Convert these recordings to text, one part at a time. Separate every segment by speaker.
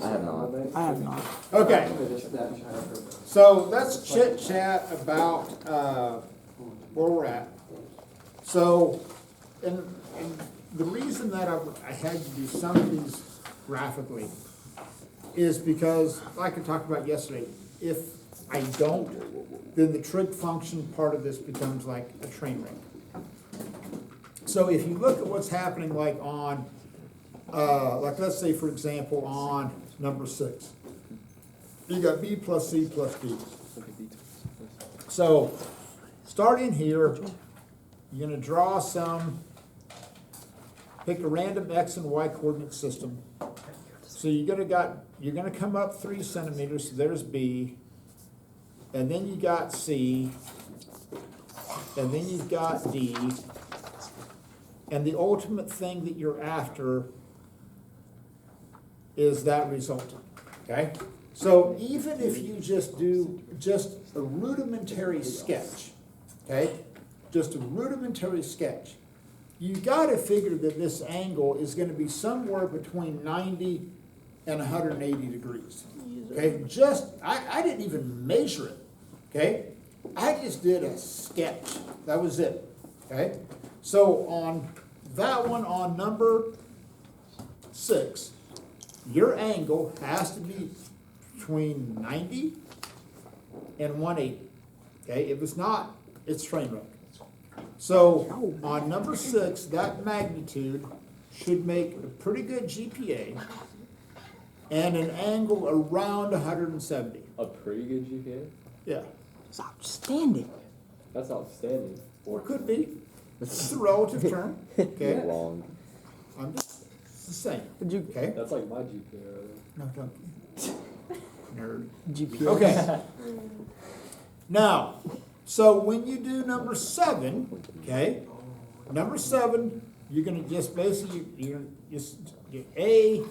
Speaker 1: I have not.
Speaker 2: I have not.
Speaker 3: Okay, so let's chit chat about where we're at. So, and the reason that I had to do some of these graphically is because, like I talked about yesterday, if I don't, then the trig function part of this becomes like a train wreck. So if you look at what's happening like on, like let's say for example on number 6, you got b plus c plus d. So starting here, you're going to draw some, pick a random x and y coordinate system. So you're going to come up 3 centimeters, so there's b, and then you got c, and then you've got d, and the ultimate thing that you're after is that resultant, okay? So even if you just do just a rudimentary sketch, okay? Just a rudimentary sketch, you gotta figure that this angle is gonna be somewhere between 90 and 180 degrees, okay? I didn't even measure it, okay? I just did a sketch, that was it, okay? So on that one, on number 6, your angle has to be between 90 and 180, okay? If it's not, it's train wreck. So on number 6, that magnitude should make a pretty good GPA and an angle around 170.
Speaker 1: A pretty good GPA?
Speaker 3: Yeah.
Speaker 2: It's outstanding.
Speaker 1: That's outstanding.
Speaker 3: Or could be. It's a relative term, okay?
Speaker 1: Wrong.
Speaker 3: I'm just saying,
Speaker 2: Did you
Speaker 3: okay?
Speaker 1: That's like my GPA.
Speaker 3: No, don't. Nerd.
Speaker 2: GPA?
Speaker 3: Okay. Now, so when you do number 7, okay, number 7, you're gonna just basically, you're just get A,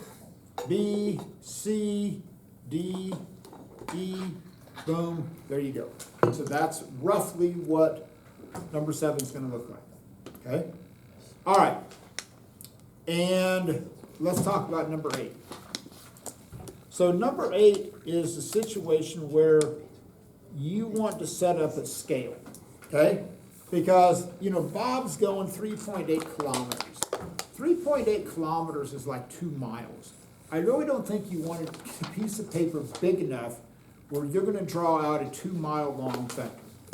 Speaker 3: B, C, D, E, boom, there you go. So that's roughly what number 7 is gonna look like, okay? All right, and let's talk about number 8. So number 8 is a situation where you want to set up a scale, okay? Because, you know, Bob's going 3.8 kilometers. 3.8 kilometers is like 2 miles. I really don't think you want a piece of paper big enough where you're gonna draw out a 2-mile long thing.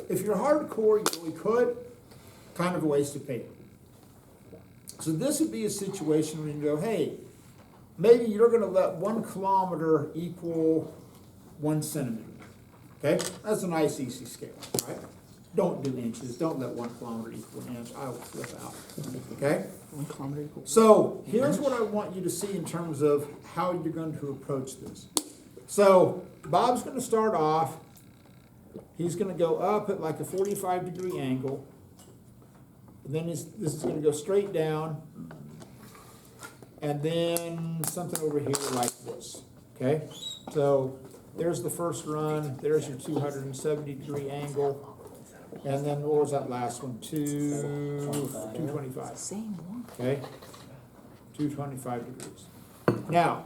Speaker 3: If you're hardcore, you really could, kind of a waste of paper. So this would be a situation where you go, hey, maybe you're gonna let 1 kilometer equal 1 centimeter. Okay, that's a nice easy scale, right? Don't do inches, don't let 1 kilometer equal an inch, I will flip out, okay?
Speaker 2: 1 kilometer equals.
Speaker 3: So here's what I want you to see in terms of how you're going to approach this. So Bob's gonna start off, he's gonna go up at like a 45-degree angle, and then this is gonna go straight down, and then something over here like this, okay? So there's the first run, there's your 270-degree angle, and then what was that last one? 225,
Speaker 2: Same one.
Speaker 3: okay? 225 degrees. Now,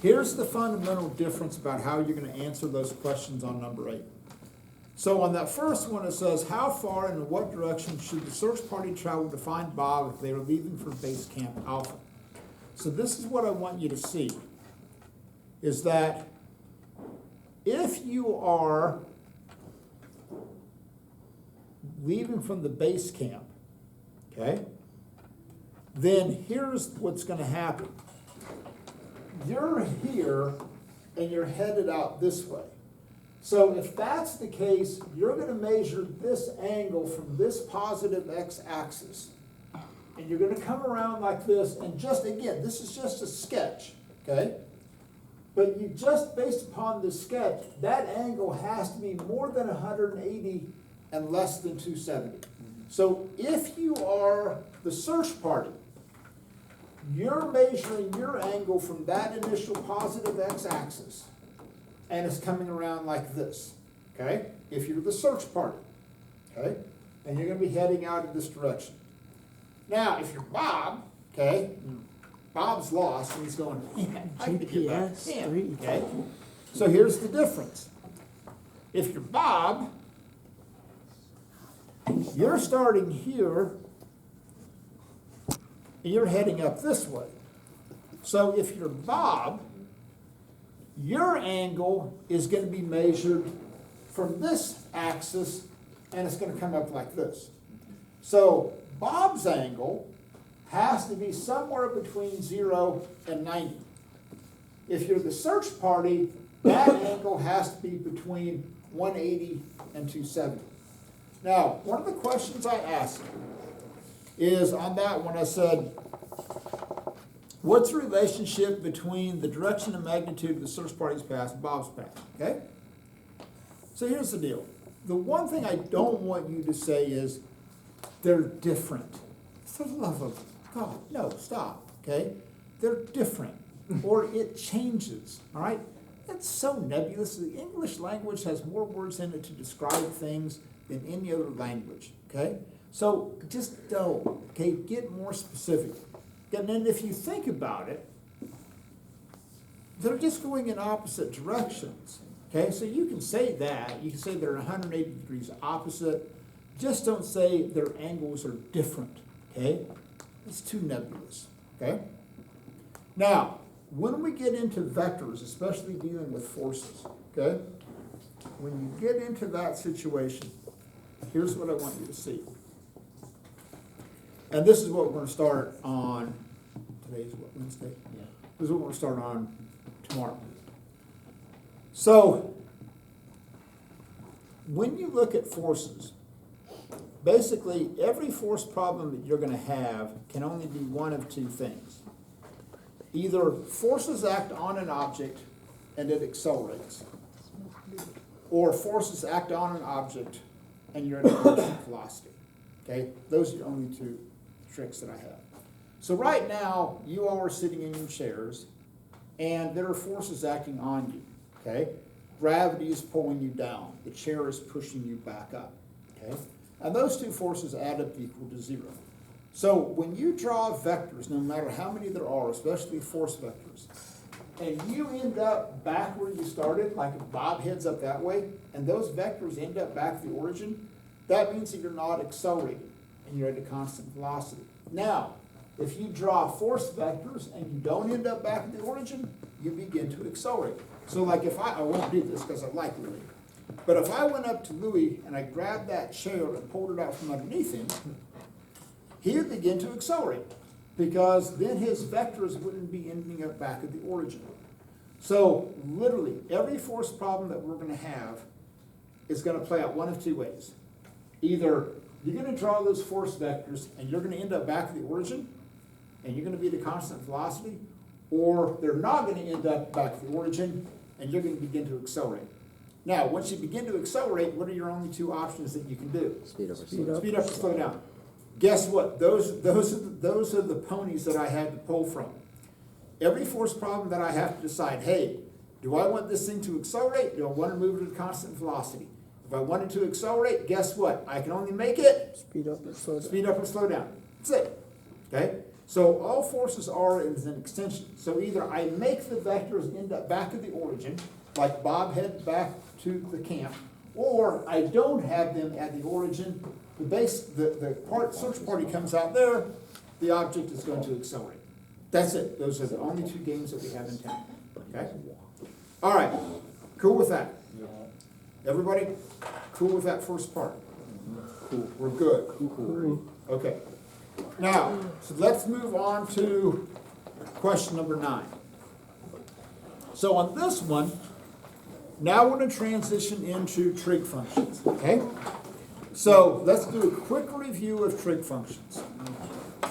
Speaker 3: here's the fundamental difference about how you're gonna answer those questions on number 8. So on that first one, it says, how far and in what direction should the search party travel to find Bob if they are leaving for base camp Alpha? So this is what I want you to see, is that if you are leaving from the base camp, okay, then here's what's gonna happen. You're here and you're headed out this way. So if that's the case, you're gonna measure this angle from this positive x-axis. And you're gonna come around like this, and just, again, this is just a sketch, okay? But you just, based upon the sketch, that angle has to be more than 180 and less than 270. So if you are the search party, you're measuring your angle from that initial positive x-axis, and it's coming around like this, okay? If you're the search party, okay? And you're gonna be heading out in this direction. Now, if you're Bob, okay, Bob's lost, and he's going, man, I can get back
Speaker 2: GPS
Speaker 3: to him,
Speaker 2: 3.
Speaker 3: okay? So here's the difference. If you're Bob, you're starting here, and you're heading up this way. So if you're Bob, your angle is going to be measured from this axis, and it's going to come up like this. So Bob's angle has to be somewhere between 0 and 90. If you're the search party, that angle has to be between 180 and 270. Now, one of the questions I asked is on that one, I said, what's the relationship between the direction and magnitude of the search party's path and Bob's path? Okay? So here's the deal. The one thing I don't want you to say is they're different. For the love of God, no, stop, okay? They're different, or it changes, all right? That's so nebulous. The English language has more words in it to describe things than any other language, okay? So just don't, okay? Get more specific. And then if you think about it, they're just going in opposite directions, okay? So you can say that. You can say they're 180 degrees opposite. Just don't say their angles are different, okay? It's too nebulous, okay? Now, when we get into vectors, especially dealing with forces, okay? When you get into that situation, here's what I want you to see. And this is what we're going to start on, today's what, Wednesday?
Speaker 1: Yeah.
Speaker 3: This is what we're going to start on tomorrow. So, when you look at forces, basically every force problem that you're going to have can only be one of two things. Either forces act on an object and it accelerates, or forces act on an object and you're at a constant velocity. Okay? Those are the only two tricks that I have. So right now, you all are sitting in your chairs, and there are forces acting on you. Okay? Gravity is pulling you down. The chair is pushing you back up. Okay? And those two forces add up equal to 0. So when you draw vectors, no matter how many there are, especially force vectors, and you end up back where you started, like if Bob heads up that way, and those vectors end up back at the origin, that means that you're not accelerating, and you're at a constant velocity. Now, if you draw force vectors and you don't end up back at the origin, you begin to accelerate. So like if I won't do this because I like Louis, but if I went up to Louis and I grabbed that chair and pulled it out from underneath him, he would begin to accelerate because then his vectors wouldn't be ending up back at the origin. So literally every force problem that we're going to have is going to play out one of two ways. Either you're going to draw those force vectors and you're going to end up back at the origin and you're going to be at a constant velocity, or they're not going to end up back at the origin and you're going to begin to accelerate. Now, once you begin to accelerate, what are your only two options that you can do?
Speaker 4: Speed up or
Speaker 2: Speed
Speaker 4: slow.
Speaker 2: up.
Speaker 3: Speed up or slow down. Guess what? Those are the ponies that I had to pull from. Every force problem that I have to decide, hey, do I want this thing to accelerate? Do I want to move it at a constant velocity? If I wanted to accelerate, guess what? I can only make it
Speaker 2: Speed up or slow down.
Speaker 3: speed up or slow down. That's it. Okay? So all forces are is an extension. So either I make the vectors end up back at the origin, like Bob headed back to the camp, or I don't have them at the origin. The search party comes out there, the object is going to accelerate. That's it. Those are the only two games that we have in town. Okay? All right. Cool with that? Everybody cool with that first part?
Speaker 1: Cool.
Speaker 3: We're good.
Speaker 1: Cool.
Speaker 3: Okay. Now, so let's move on to question number 9. So on this one, now we're going to transition into trig functions, okay? So let's do a quick review of trig functions.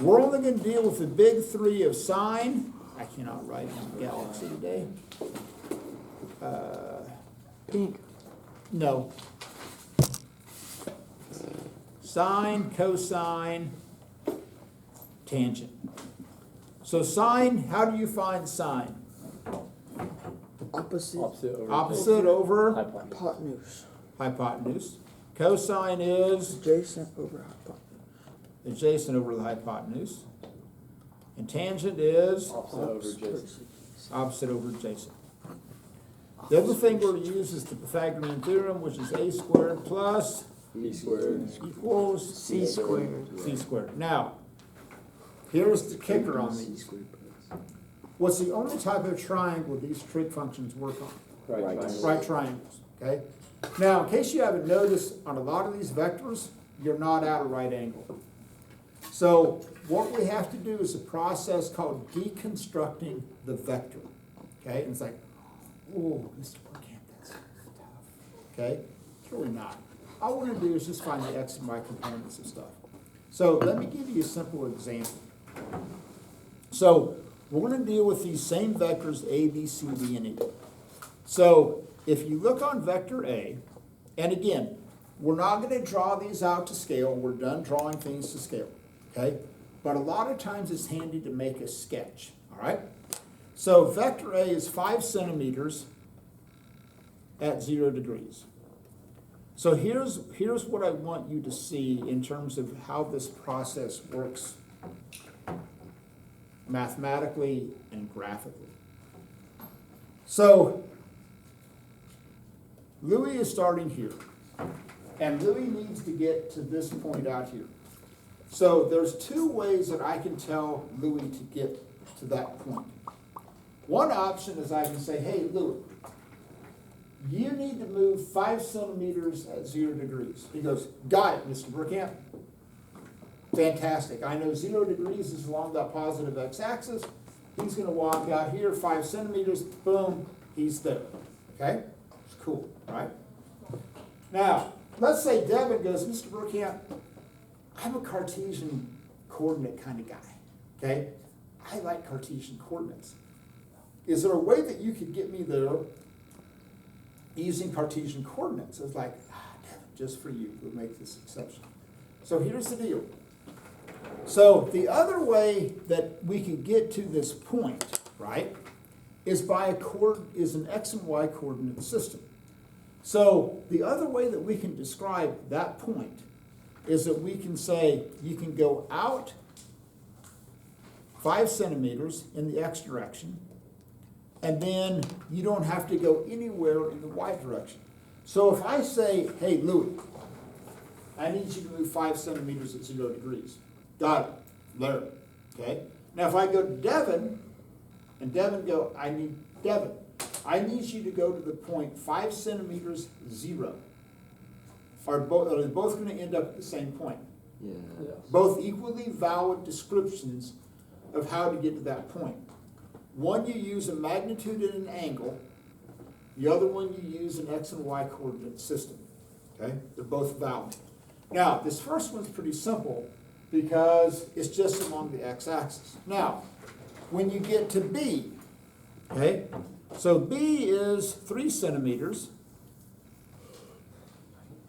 Speaker 3: We're only going to deal with the big 3 of sine. I cannot write in Galaxy today.
Speaker 2: Pink.
Speaker 3: No. Sine, cosine, tangent. So sine, how do you find sine?
Speaker 2: Opposite.
Speaker 3: Opposite over
Speaker 2: Hypotenuse.
Speaker 3: hypotenuse. Cosine is
Speaker 2: Adjacent over hypotenuse.
Speaker 3: adjacent over the hypotenuse. And tangent is
Speaker 1: Opposite over adjacent.
Speaker 3: opposite over adjacent. The other thing we're going to use is the Pythagorean theorem, which is a squared plus
Speaker 1: B squared.
Speaker 3: equals
Speaker 2: C squared.
Speaker 3: c squared. Now, here's the kicker on these. What's the only type of triangle these trig functions work on?
Speaker 1: Right triangle.
Speaker 3: Right triangles, okay? Now, in case you haven't noticed, on a lot of these vectors, you're not at a right angle. So what we have to do is a process called deconstructing the vector, okay? And it's like, oh, Mr. Burkamp, that's tough, okay? It's really not. All we're gonna do is just find the x and y components of stuff. So let me give you a simple example. So we're going to deal with these same vectors A, B, C, D, and E. So if you look on vector A, and again, we're not going to draw these out to scale. We're done drawing things to scale, okay? But a lot of times it's handy to make a sketch, all right? So vector A is 5 centimeters at 0 degrees. So here's what I want you to see in terms of how this process works mathematically and graphically. So Louis is starting here, and Louis needs to get to this point out here. So there's two ways that I can tell Louis to get to that point. One option is I can say, hey, Louis, you need to move 5 centimeters at 0 degrees. He goes, got it, Mr. Burkamp. Fantastic. I know 0 degrees is along that positive x-axis. He's going to walk out here 5 centimeters. Boom, he's there. Okay? It's cool, right? Now, let's say Devin goes, Mr. Burkamp, I'm a Cartesian coordinate kind of guy. Okay? I like Cartesian coordinates. Is there a way that you could get me there using Cartesian coordinates? It's like, Devin, just for you, we'll make this exception. So here's the deal. So the other way that we can get to this point, right, is by an x and y coordinate system. So the other way that we can describe that point is that we can say you can go out 5 centimeters in the x direction, and then you don't have to go anywhere in the y direction. So if I say, hey, Louis, I need you to move 5 centimeters at 0 degrees. Got it. There. Okay? Now if I go to Devin, and Devin go, I need you to go to the point 5 centimeters 0. Are they both going to end up at the same point?
Speaker 1: Yeah.
Speaker 3: Both equally valid descriptions of how to get to that point. One you use a magnitude and an angle. The other one you use an x and y coordinate system. Okay? They're both valid. Now, this first one's pretty simple because it's just along the x-axis. Now, when you get to B, okay, so B is 3 centimeters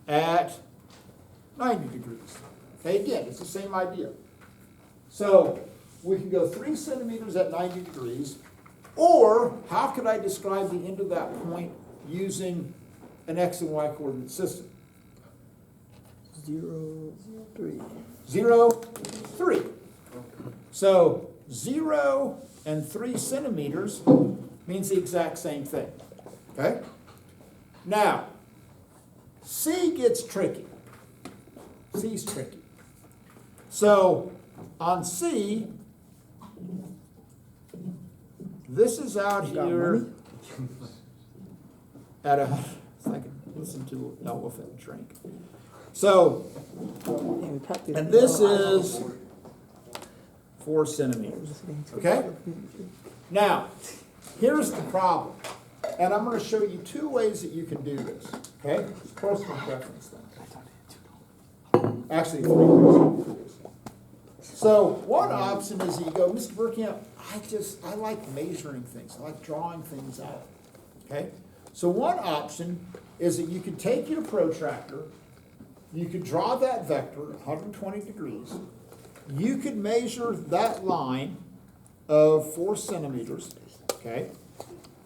Speaker 3: at 90 degrees. Okay, again, it's the same idea. So we can go 3 centimeters at 90 degrees, or how could I describe the end of that point using an x and y coordinate system?
Speaker 2: 0, 3.
Speaker 3: 0, 3. So 0 and 3 centimeters means the exact same thing. Okay? Now, C gets tricky. C's tricky. So on C, this is out here at a, I can listen to an elephant drink. So, and this is 4 centimeters. Okay? Now, here's the problem. And I'm going to show you 2 ways that you can do this. Okay? Personal preference then. Actually, 3 ways. So, one option is you go, Mr. Burkamp, I like measuring things. I like drawing things out. Okay? So one option is that you could take your protractor, you could draw that vector 120 degrees, you could measure that line of 4 centimeters, okay?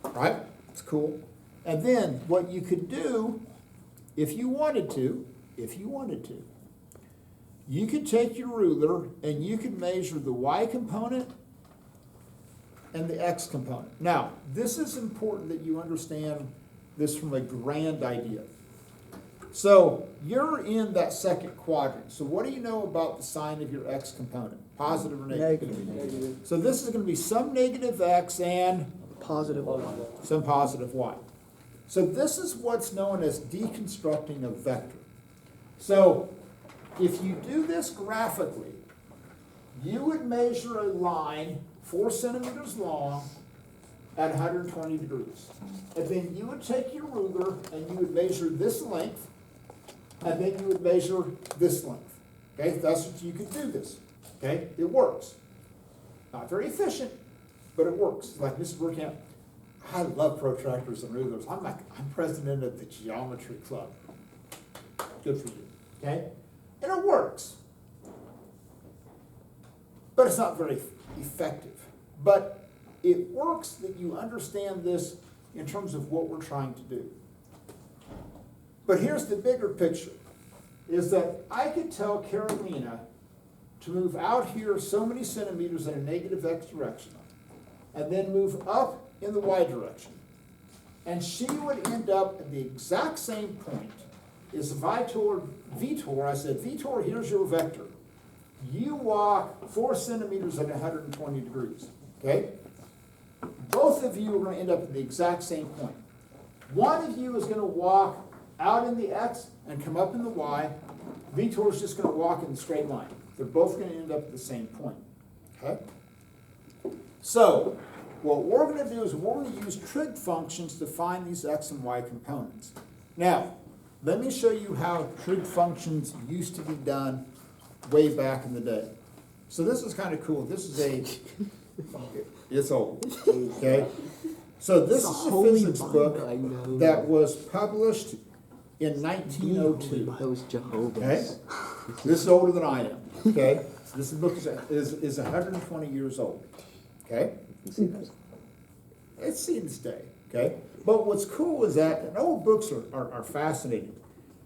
Speaker 3: Right? It's cool. And then what you could do, if you wanted to, you could take your ruler and you could measure the y component and the x component. Now, this is important that you understand this from a grand idea. So you're in that second quadrant. So what do you know about the sign of your x component? Positive or negative?
Speaker 2: Negative.
Speaker 3: So this is going to be some negative x and
Speaker 2: Positive one.
Speaker 3: some positive y. So this is what's known as deconstructing a vector. So if you do this graphically, you would measure a line 4 centimeters long at 120 degrees. And then you would take your ruler and you would measure this length, and then you would measure this length. Okay, that's what you could do this. Okay, it works. Not very efficient, but it works. Like Mrs. Burkamp, I love protractors and rulers. I'm president of the geometry club. Good for you. Okay, and it works, but it's not very effective. But it works that you understand this in terms of what we're trying to do. But here's the bigger picture, is that I could tell Carolina to move out here so many centimeters in a negative x direction, and then move up in the y direction. And she would end up at the exact same point as if I told Vitor, I said, Vitor, here's your vector. You walk 4 centimeters at 120 degrees, okay? Both of you are going to end up at the exact same point. One of you is going to walk out in the x and come up in the y. Vitor is just going to walk in the straight line. They're both going to end up at the same point, okay? So what we're going to do is we're going to use trig functions to find these x and y components. Now, let me show you how trig functions used to be done way back in the day. So this is kind of cool. This is it's old, okay? So this is a physics book that was published in 1902.
Speaker 2: Those Jehovah's.
Speaker 3: Okay? This is older than I am, okay? This book is 120 years old, okay? It's seen this day, okay? But what's cool is that, and old books are fascinating,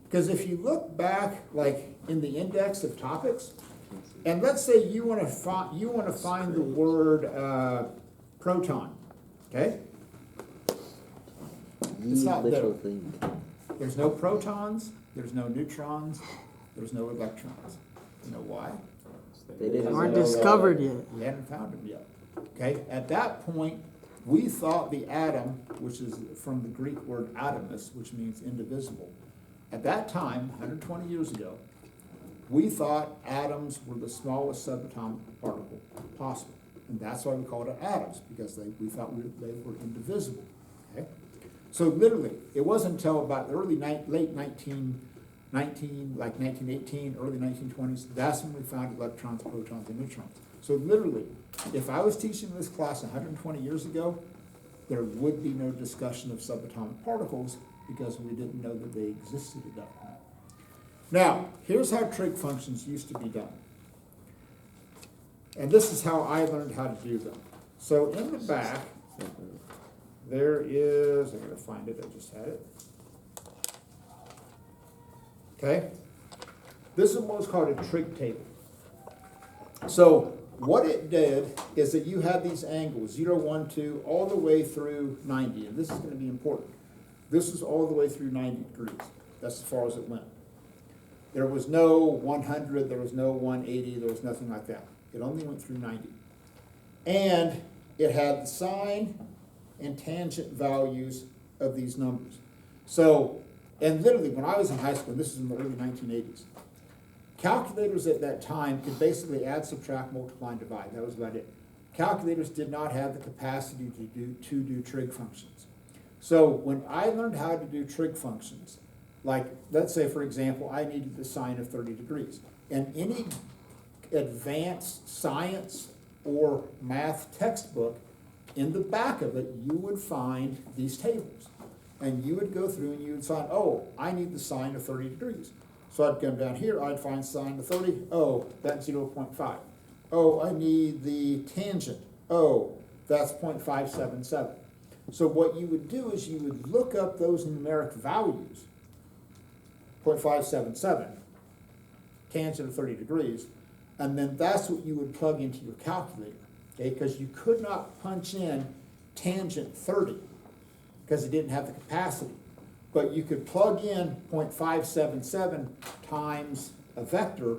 Speaker 3: because if you look back, like in the index of topics, and let's say you want to find the word proton, okay? It's not there.
Speaker 2: Little thing.
Speaker 3: There's no protons, there's no neutrons, there's no electrons. You know why?
Speaker 2: They weren't discovered yet.
Speaker 3: We hadn't found them yet. Okay? At that point, we thought the atom, which is from the Greek word atomus, which means indivisible. At that time, 120 years ago, we thought atoms were the smallest subatomic particle possible. And that's why we called it atoms, because we thought they were indivisible. Okay? So literally, it wasn't until about the late 1918, early 1920s, that's when we found electrons, protons, and neutrons. So literally, if I was teaching this class 120 years ago, there would be no discussion of subatomic particles because we didn't know that they existed at that point. Now, here's how trig functions used to be done. And this is how I learned how to do them. So in the back, there is, I gotta find it, I just had it. Okay? This is what's called a trig table. So what it did is that you had these angles, 0, 1, 2, all the way through 90, and this is gonna be important. This is all the way through 90 degrees. That's as far as it went. There was no 100, there was no 180, there was nothing like that. It only went through 90. And it had the sine and tangent values of these numbers. So, and literally when I was in high school, and this is in the early 1980s, calculators at that time could basically add, subtract, multiply, and divide. That was about it. Calculators did not have the capacity to do trig functions. So when I learned how to do trig functions, like let's say for example, I needed the sine of 30 degrees. In any advanced science or math textbook, in the back of it, you would find these tables. And you would go through and you would find, oh, I need the sine of 30 degrees. So I'd come down here, I'd find sine of 30, oh, that's 0.5. Oh, I need the tangent. Oh, that's 0.577. So what you would do is you would look up those numeric values, 0.577, tangent of 30 degrees, and then that's what you would plug into your calculator. okay, because you could not punch in tangent 30 because it didn't have the capacity. But you could plug in 0.577 times a vector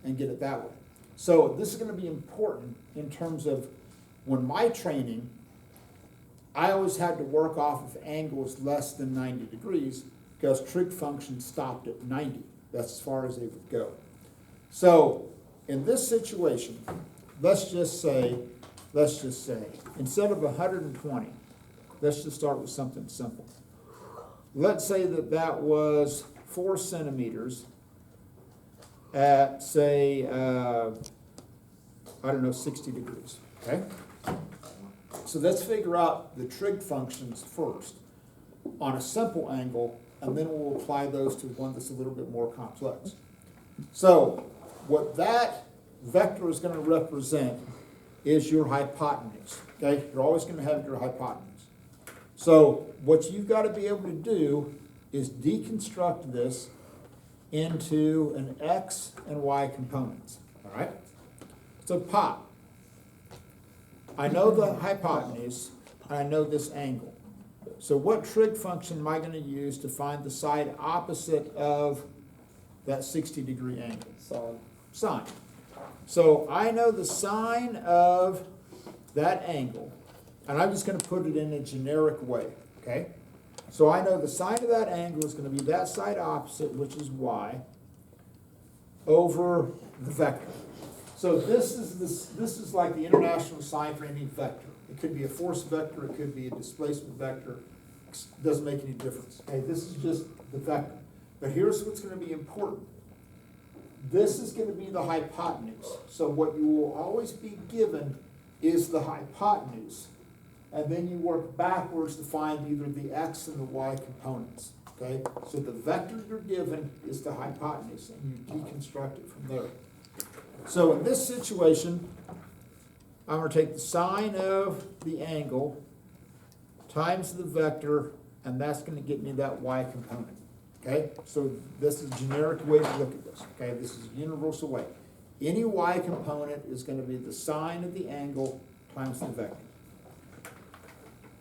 Speaker 3: and get it that way. So this is going to be important in terms of when my training, I always had to work off of angles less than 90 degrees because trig functions stopped at 90. That's as far as they would go. So in this situation, let's just say, instead of 120, let's just start with something simple. Let's say that was 4 centimeters at, say, I don't know, 60 degrees, okay? So let's figure out the trig functions first on a simple angle, and then we'll apply those to one that's a little bit more complex. So what that vector is going to represent is your hypotenuse, okay? You're always going to have your hypotenuse. So what you've got to be able to do is deconstruct this into an x and y components, all right? So pop. I know the hypotenuse, and I know this angle. So what trig function am I going to use to find the side opposite of that 60-degree angle? Sine. So I know the sine of that angle, and I'm just going to put it in a generic way, okay? So I know the sine of that angle is going to be that side opposite, which is y, over the vector. So this is like the international sign for any vector. It could be a force vector, it could be a displacement vector. It doesn't make any difference. Okay, this is just the vector. But here's what's going to be important. This is going to be the hypotenuse. So what you will always be given is the hypotenuse. And then you work backwards to find either the x and the y components. Okay? So the vector you're given is the hypotenuse, and you deconstruct it from there. So in this situation, I'm going to take the sine of the angle times the vector, and that's going to get me that y component. Okay? So this is a generic way to look at this. Okay? This is a universal way. Any y component is going to be the sine of the angle times the vector.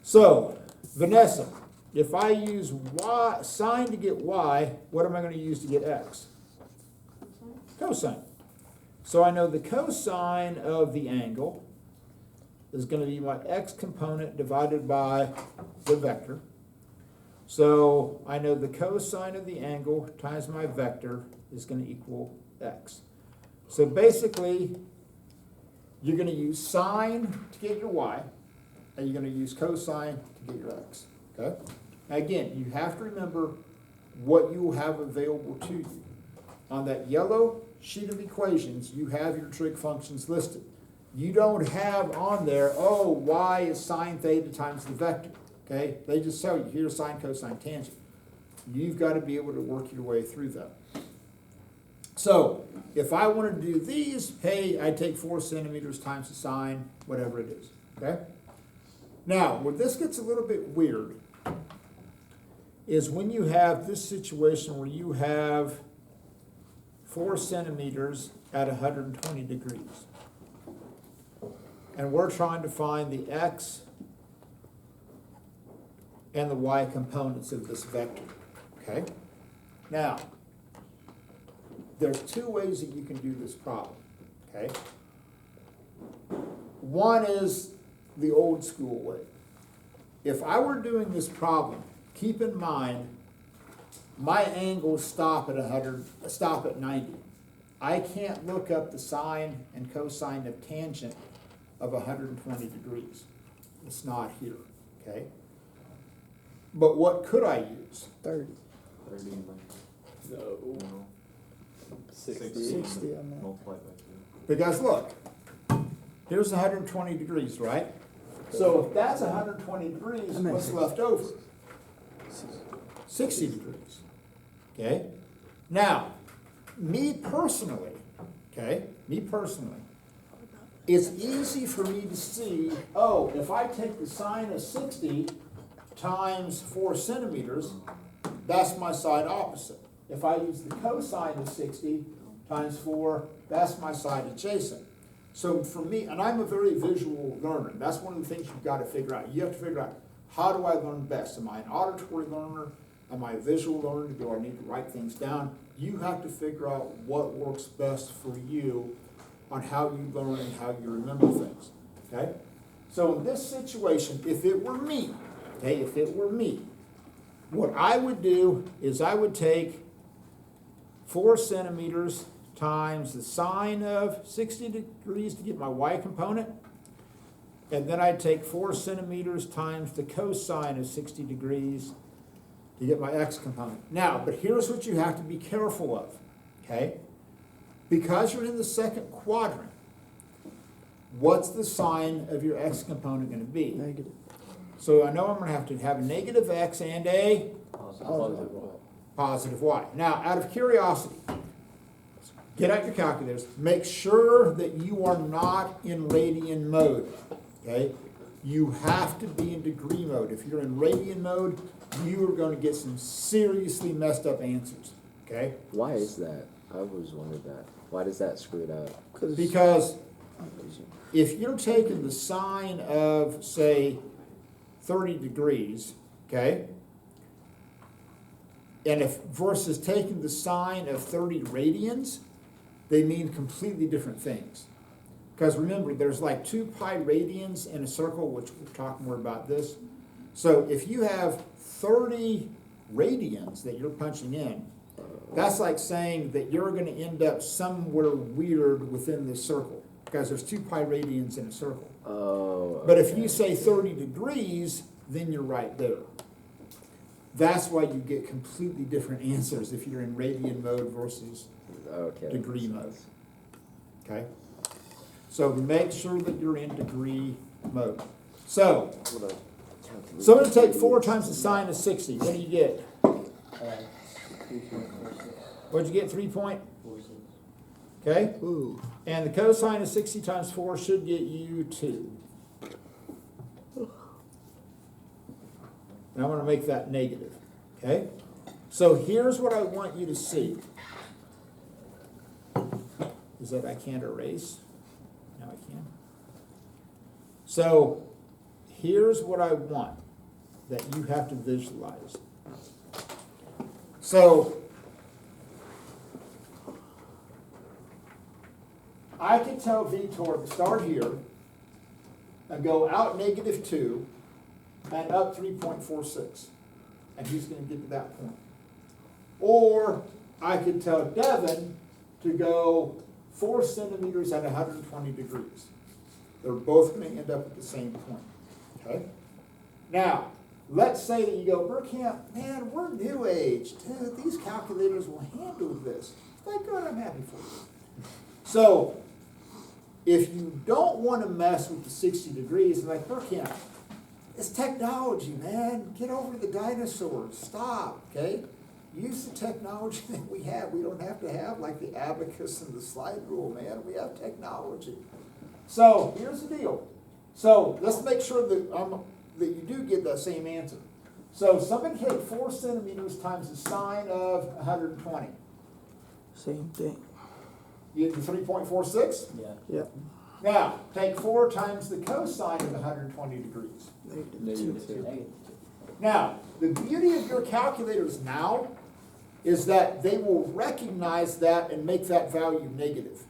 Speaker 3: So, Vanessa, if I use y, sine to get y, what am I going to use to get x? Cosine. So I know the cosine of the angle is going to be my x component divided by the vector. So I know the cosine of the angle times my vector is going to equal x. So basically, you're going to use sine to get your y, and you're going to use cosine to get your x. Okay? Now again, you have to remember what you will have available to you. On that yellow sheet of equations, you have your trig functions listed. You don't have on there, oh, y is sine theta times the vector. Okay? They just tell you, here's sine, cosine, tangent. You've got to be able to work your way through that. So, if I wanted to do these, hey, I take 4 centimeters times the sine, whatever it is. Okay? Now, where this gets a little bit weird is when you have this situation where you have 4 centimeters at 120 degrees. And we're trying to find the x and the y components of this vector. Okay? Now, there's 2 ways that you can do this problem. Okay? One is the old school way. If I were doing this problem, keep in mind my angles stop at 90. I can't look up the sine and cosine of tangent of 120 degrees. It's not here, okay? But what could I use?
Speaker 2: 30.
Speaker 1: 30. No. 60.
Speaker 2: 60 on that.
Speaker 1: Multiply by 2.
Speaker 3: Because look, here's 120 degrees, right? So if that's 120 degrees, what's left over? 60 degrees. Okay? Now, me personally, it's easy for me to see, oh, if I take the sine of 60 times 4 centimeters, that's my side opposite. If I use the cosine of 60 times 4, that's my side adjacent. So for me, and I'm a very visual learner, that's one of the things you've got to figure out. You have to figure out, how do I learn best? Am I an auditory learner? Am I a visual learner? Do I need to write things down? You have to figure out what works best for you on how you learn and how you remember things, okay? So in this situation, if it were me, okay, if it were me, what I would do is I would take 4 centimeters times the sine of 60 degrees to get my y component, and then I'd take 4 centimeters times the cosine of 60 degrees to get my x component. Now, but here's what you have to be careful of, okay? Because you're in the second quadrant, what's the sign of your x component going to be?
Speaker 2: Negative.
Speaker 3: So I know I'm going to have a negative x and a positive y. Now, out of curiosity, get out your calculators. Make sure that you are not in radian mode, okay? You have to be in degree mode. If you're in radian mode, you are going to get some seriously messed up answers, okay?
Speaker 4: Why is that? I always wondered that. Why does that screw it up?
Speaker 3: Because if you're taking the sine of, say, 30 degrees, okay, and if versus taking the sine of 30 radians, they mean completely different things. Because remember, there's like 2 pi radians in a circle, which we'll talk more about this. So if you have 30 radians that you're punching in, that's like saying that you're going to end up somewhere weird within this circle, because there's 2 pi radians in a circle.
Speaker 4: Oh.
Speaker 3: But if you say 30 degrees, then you're right there. That's why you get completely different answers if you're in radian mode versus degree mode. Okay? So make sure that you're in degree mode. So I'm going to take 4 times the sine of 60. What do you get? What'd you get? 3 point? Okay?
Speaker 2: Ooh.
Speaker 3: And the cosine of 60 times 4 should get you 2. And I'm going to make that negative. Okay? So here's what I want you to see. Is that I can't erase? Now I can. So here's what I want that you have to visualize. So I can tell Vitor to start here and go out -2 and up 3.46. And he's going to get to that point. Or I could tell Devin to go 4 centimeters at 120 degrees. They're both going to end up at the same point. Okay? Now, let's say that you go, Burkamp, man, we're new age. Dude, these calculators will handle this. Thank God, I'm happy for you. So, if you don't want to mess with the 60 degrees, like Burkamp, it's technology, man. Get over the dinosaurs. Stop, okay? Use the technology that we have. We don't have to have like the abacus and the slide rule, man. We have technology. So here's the deal. So let's make sure that you do get that same answer. So somebody take 4 centimeters times the sine of 120.
Speaker 2: Same thing.
Speaker 3: You get the 3.46?
Speaker 1: Yeah.
Speaker 2: Yep.
Speaker 3: Now, take 4 times the cosine of 120 degrees.
Speaker 2: Negative 2.
Speaker 3: Now, the beauty of your calculators now is that they will recognize that and make that value negative.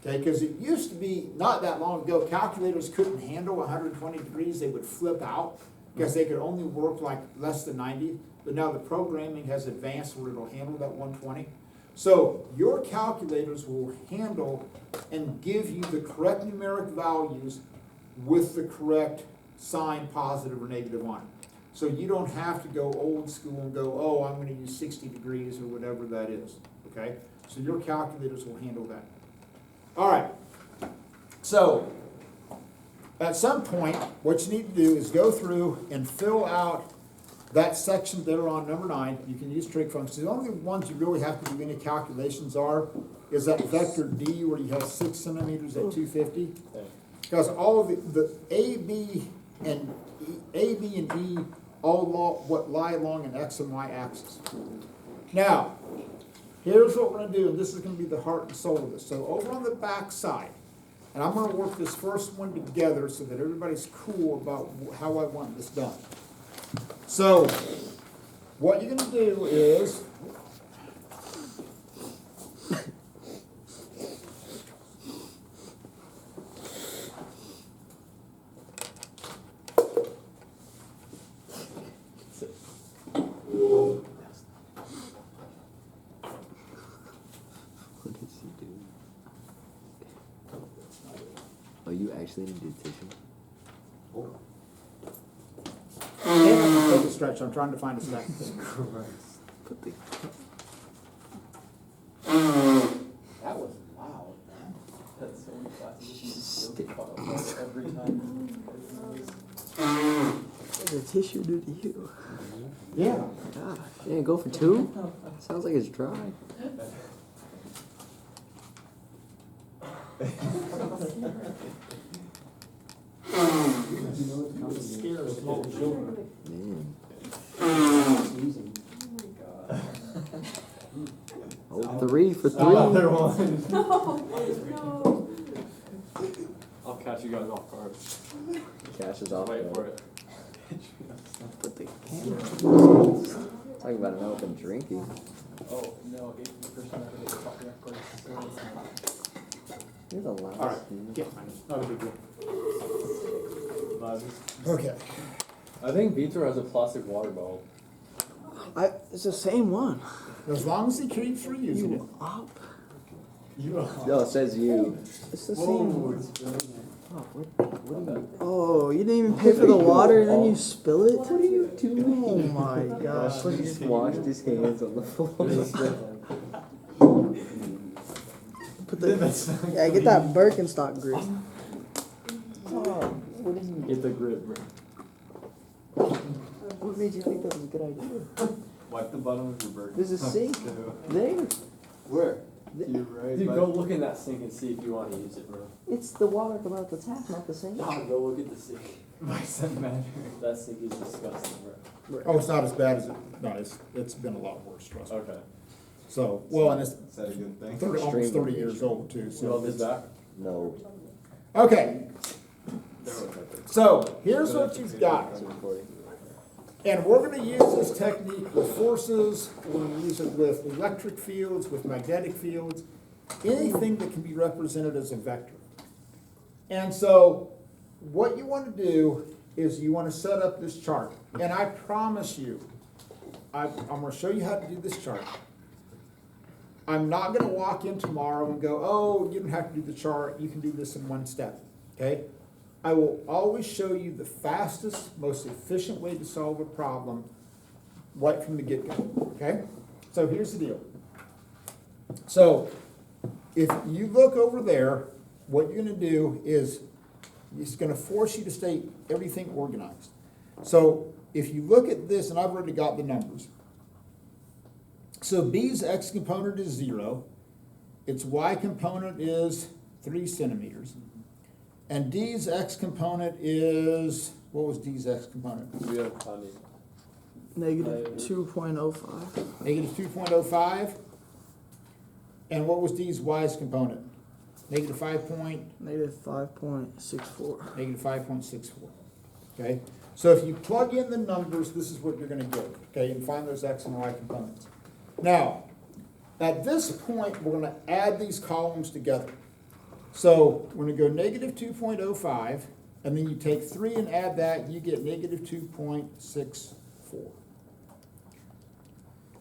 Speaker 3: Okay, because it used to be, not that long ago, calculators couldn't handle 120 degrees. They would flip out because they could only work like less than 90. But now the programming has advanced where it'll handle that 120. So your calculators will handle and give you the correct numeric values with the correct sign, positive or negative on it. So you don't have to go old school and go, oh, I'm going to use 60 degrees or whatever that is. Okay? So your calculators will handle that. All right. So at some point, what you need to do is go through and fill out that section there on number 9. You can use trig functions. The only ones you really have to do any calculations is that vector D where you have 6 centimeters at 250. Because all of the A, B, and E all lie along an X and Y axis. Now, here's what we're going to do, and this is going to be the heart and soul of this. So over on the back side, And I'm gonna work this first one together so that everybody's cool about how I want this done. So, what you're gonna do is,
Speaker 4: What is he doing? Oh, you actually need to do tissue?
Speaker 3: take a stretch, I'm trying to find a stretch.
Speaker 4: Put the
Speaker 1: That was loud. That's so many classes. You still get caught up every time.
Speaker 2: What does tissue do to you?
Speaker 3: Yeah.
Speaker 4: gosh, yeah, go for 2? Sounds like it's dry.
Speaker 3: Scare small children.
Speaker 4: Man.
Speaker 1: God.
Speaker 4: Oh, 3 for 3.
Speaker 1: Another one.
Speaker 5: No.
Speaker 1: I'll catch you guys off guard.
Speaker 4: Cash is off.
Speaker 1: Wait
Speaker 4: though.
Speaker 1: for it.
Speaker 2: Put the camera.
Speaker 4: Talking about an open drinking.
Speaker 1: Oh, no, 80% of it is copyright.
Speaker 4: You're the last.
Speaker 3: All right, get mine. Not a big deal.
Speaker 1: But
Speaker 3: Okay.
Speaker 1: I think Vitor has a plastic water bottle.
Speaker 2: It's the same one.
Speaker 3: As long as he keeps reusing it.
Speaker 2: You up?
Speaker 4: No, it says you.
Speaker 2: It's the same one.
Speaker 4: Oh, what are you?
Speaker 2: Oh, you didn't even pay for the water and then you spill it?
Speaker 4: What are you doing?
Speaker 2: Oh my gosh.
Speaker 4: He just washed his hands on the floor.
Speaker 2: Put the, yeah, get that Birkenstock grip.
Speaker 4: What did you?
Speaker 1: Get the grip, bro.
Speaker 4: What made you think that was a good idea?
Speaker 1: Wipe the bottom of your burger.
Speaker 4: There's a sink there.
Speaker 1: Where?
Speaker 4: Th-
Speaker 1: You're right. Dude, go look in that sink and see if you want to use it, bro.
Speaker 4: It's the water coming out the tap, not the sink.
Speaker 1: God, go look at the sink. That sink is disgusting, bro.
Speaker 3: Oh, it's not as bad as it, no, it's been a lot worse, trust me.
Speaker 1: Okay.
Speaker 3: So, well, and it's
Speaker 6: Is that a good thing?
Speaker 3: 30, almost 30 years old too,
Speaker 1: You
Speaker 3: so.
Speaker 1: want this back?
Speaker 4: No.
Speaker 3: Okay, so here's what you've got.
Speaker 4: It's recording.
Speaker 3: And we're gonna use this technique with forces, we're gonna use it with electric fields, with magnetic fields, anything that can be represented as a vector. And so, what you wanna do is you wanna set up this chart. And I promise you, I'm gonna show you how to do this chart. I'm not gonna walk in tomorrow and go, oh, you don't have to do the chart, you can do this in one step, okay? I will always show you the fastest, most efficient way to solve a problem right from the get-go, okay? So here's the deal. So if you look over there, what you're gonna do is, it's gonna force you to stay everything organized. So if you look at this, and I've already got the numbers. So B's x component is 0, its y component is 3 centimeters. And D's x component is, what was D's x component?
Speaker 1: We have honey.
Speaker 2: Negative 2.05.
Speaker 3: Negative 2.05. And what was D's y's component? Negative 5 point,
Speaker 2: Negative 5.64.
Speaker 3: negative 5.64. Okay? So if you plug in the numbers, this is what you're gonna get, okay? And find those x and y components. Now, at this point, we're gonna add these columns together. So we're gonna go negative 2.05, and then you take 3 and add that, you get negative 2.64.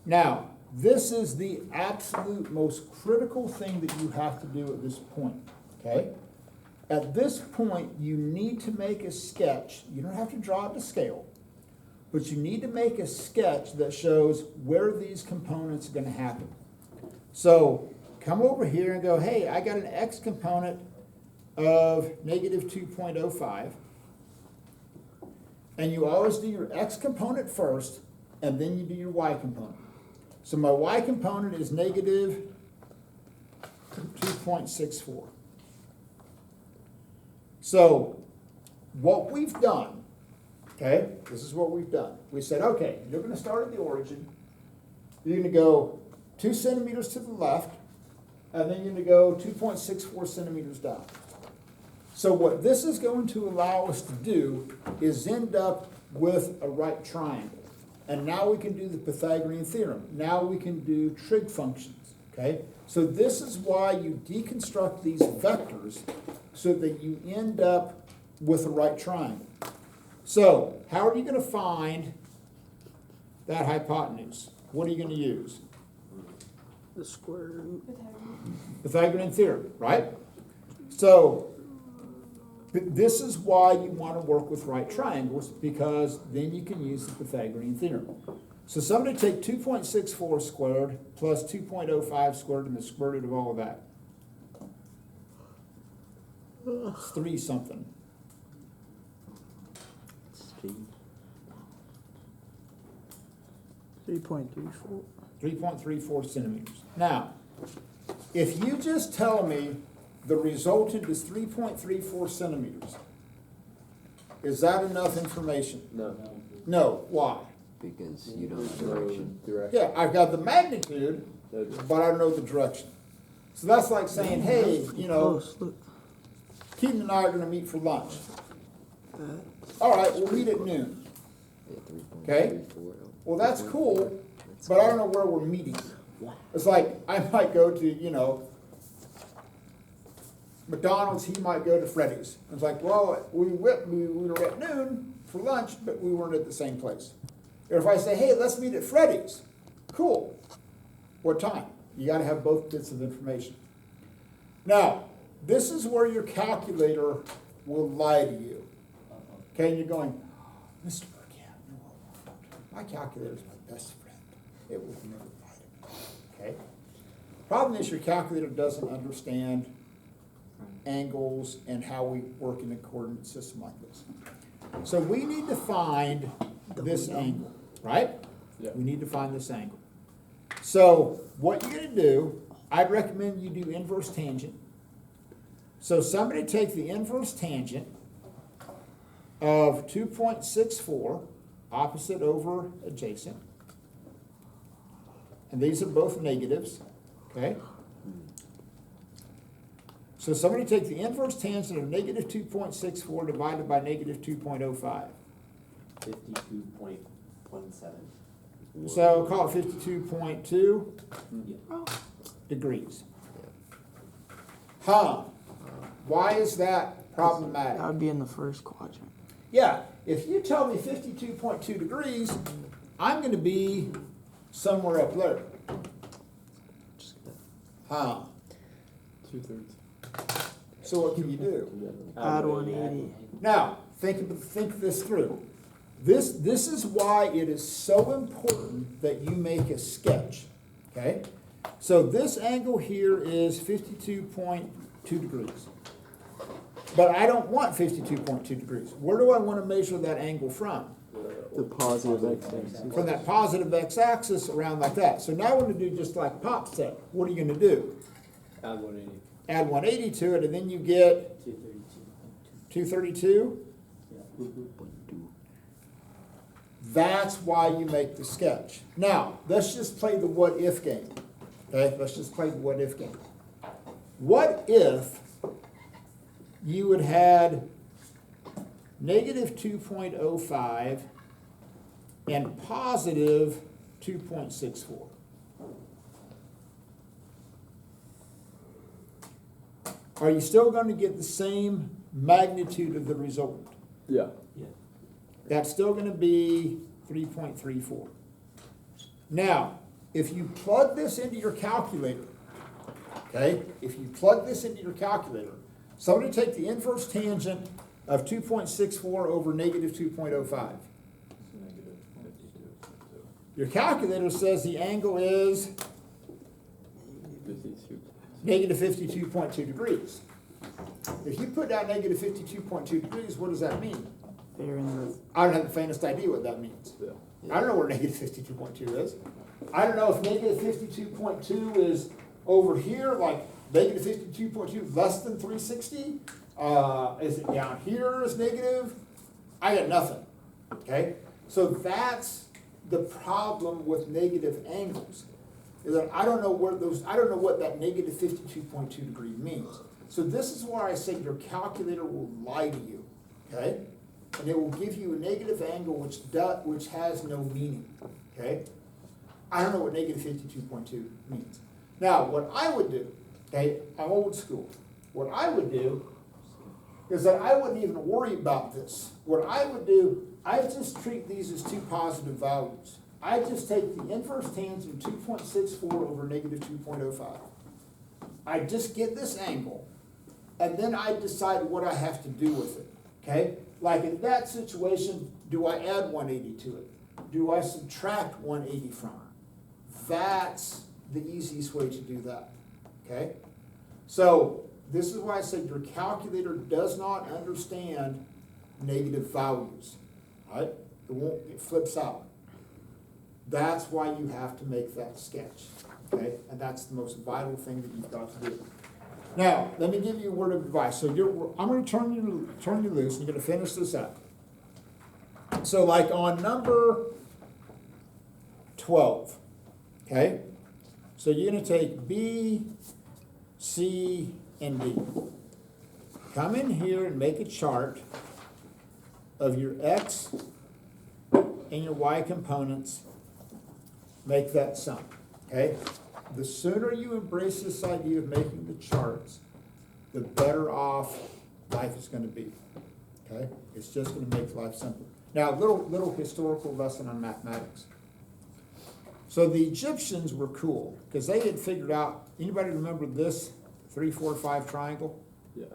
Speaker 3: Now, this is the absolute most critical thing that you have to do at this point, okay? At this point, you need to make a sketch. You don't have to draw it to scale, but you need to make a sketch that shows where these components are gonna happen. So come over here and go, hey, I got an x component of negative 2.05. And you always do your x component first, and then you do your y component. So my y component is negative 2.64. So what we've done, okay, this is what we've done. We said, okay, you're going to start at the origin. You're going to go 2 centimeters to the left, and then you're going to go 2.64 centimeters down. So what this is going to allow us to do is end up with a right triangle. And now we can do the Pythagorean theorem. Now we can do trig functions, okay? So this is why you deconstruct these vectors so that you end up with a right triangle. So how are you going to find that hypotenuse? What are you going to use?
Speaker 2: The square root.
Speaker 3: Pythagorean theorem, right? So this is why you want to work with right triangles, because then you can use the Pythagorean theorem. So somebody take 2.64 squared plus 2.05 squared and the square root of all of that. It's 3 something.
Speaker 2: 3.34.
Speaker 3: 3.34 centimeters. Now, if you just tell me the resultant is 3.34 centimeters, is that enough information?
Speaker 4: No,
Speaker 3: No. Why?
Speaker 4: because you don't have direction.
Speaker 3: Yeah, I've got the magnitude, but I don't know the direction. So that's like saying, hey, you know,
Speaker 2: Close, look.
Speaker 3: Keaton and I are gonna meet for lunch.
Speaker 2: That.
Speaker 3: All right, we'll meet at noon.
Speaker 4: Yeah,
Speaker 3: Okay.
Speaker 4: 3.34.
Speaker 3: Well, that's cool, but I don't know where we're meeting. It's like, I might go to, you know, McDonald's, he might go to Freddy's. It's like, well, we were at noon for lunch, but we weren't at the same place. Or if I say, hey, let's meet at Freddy's, cool. What time? You gotta have both bits of information. Now, this is where your calculator will lie to you. Okay, and you're going, Mr. Burkham, no, it won't. My calculator's my best friend. It will never lie to me. Okay? Problem is your calculator doesn't understand angles and how we work in a coordinate system like this. So we need to find this angle, right?
Speaker 1: Yeah.
Speaker 3: We need to find this angle. So what you're gonna do, I'd recommend you do inverse tangent. So somebody take the inverse tangent of 2.64, opposite over adjacent. And these are both negatives, okay? So somebody take the inverse tangent of negative 2.64 divided by negative 2.05.
Speaker 1: 52.17.
Speaker 3: So call it 52.2 degrees. Huh? Why is that problematic?
Speaker 2: That would be in the first quadrant.
Speaker 3: Yeah, if you tell me 52.2 degrees, I'm going to be somewhere up there. Huh?
Speaker 1: 2/3.
Speaker 3: So what can you do?
Speaker 2: Add 180.
Speaker 3: Now, think this through. This is why it is so important that you make a sketch, okay? So this angle here is 52.2 degrees. But I don't want 52.2 degrees. Where do I want to measure that angle from?
Speaker 4: The positive x-axis.
Speaker 3: From that positive x-axis around like that. So now we're going to do just like Pop said. What are you going to do?
Speaker 1: Add 180.
Speaker 3: Add 180 to it, and then you get 232. That's why you make the sketch. Now, let's just play the what if game. Okay, let's just play the what if game. What if you had had negative 2.05 and positive 2.64? Are you still going to get the same magnitude of the resultant?
Speaker 1: Yeah.
Speaker 3: That's still going to be 3.34. Now, if you plug this into your calculator, okay, if you plug this into your calculator, somebody take the inverse tangent of 2.64 over negative 2.05. Your calculator says the angle is negative 52.2 degrees. If you put down negative 52.2 degrees, what does that mean?
Speaker 2: They're in the.
Speaker 3: I don't have the faintest idea what that means. I don't know where negative 52.2 is. I don't know if negative 52.2 is over here, like negative 52.2 less than 360. Is it down here is negative? I got nothing, okay? So that's the problem with negative angles, is that I don't know where those, I don't know what that negative 52.2 degree means. So this is why I say your calculator will lie to you, okay? And it will give you a negative angle which has no meaning, okay? I don't know what negative 52.2 means. Now, what I would do, okay, I'm old school. What I would do is that I wouldn't even worry about this. What I would do, I just treat these as two positive values. I just take the inverse tangent of 2.64 over negative 2.05. I just get this angle, and then I decide what I have to do with it, okay? Like in that situation, do I add 180 to it? Do I subtract 180 from it? That's the easiest way to do that, okay? So this is why I said your calculator does not understand negative values, right? It flips out. That's why you have to make that sketch, okay? And that's the most vital thing that you've got to do. Now, let me give you a word of advice. So I'm going to turn you loose, and you're going to finish this up. So like on number 12, okay? So you're going to take B, C, and D. Come in here and make a chart of your X and your Y components. Make that sum, okay? The sooner you embrace this idea of making the charts, the better off life is going to be, okay? It's just going to make life simple. Now, little historical lesson on mathematics. So the Egyptians were cool because they had figured out, anybody remember this 3, 4, 5 triangle?
Speaker 1: Yes.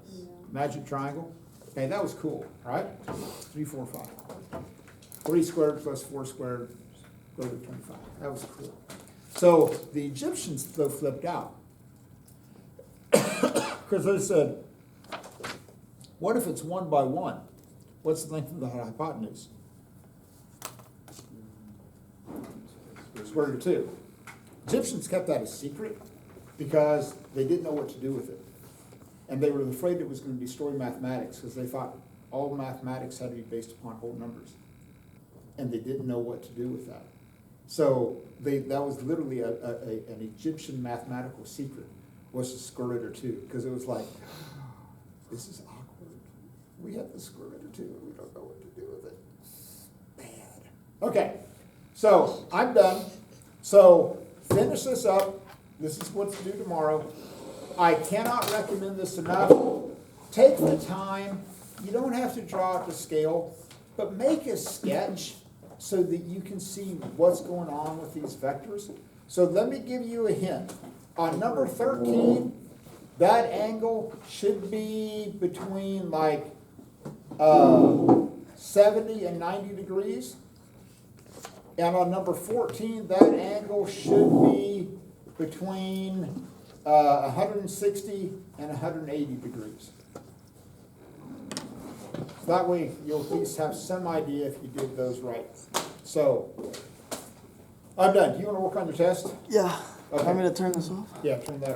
Speaker 3: Magic triangle? Okay, that was cool, right? 3, 4, 5. 3 squared plus 4 squared, go to 25. That was cool. So the Egyptians, though, flipped out. Because they said, what if it's 1 by 1? What's the length of the hypotenuse? Square root of 2. Egyptians kept that a secret because they didn't know what to do with it. And they were afraid it was going to destroy mathematics because they thought all mathematics had to be based upon whole numbers. And they didn't know what to do with that. So that was literally an Egyptian mathematical secret, was the square root of 2, because it was like, this is awkward. We have the square root of 2 and we don't know what to do with it. Bad. Okay, so I'm done. So finish this up. This is what's due tomorrow. I cannot recommend this enough. Take the time. You don't have to draw it to scale, but make a sketch so that you can see what's going on with these vectors. So let me give you a hint. On number 13, that angle should be between like 70 and 90 degrees. And on number 14, that angle should be between 160 and 180 degrees. So that way you'll at least have some idea if you did those right. So, I'm done. Do you want to work on your test?
Speaker 2: Yeah.
Speaker 3: Okay.
Speaker 2: Want me to turn this off?
Speaker 3: Yeah, turn that off.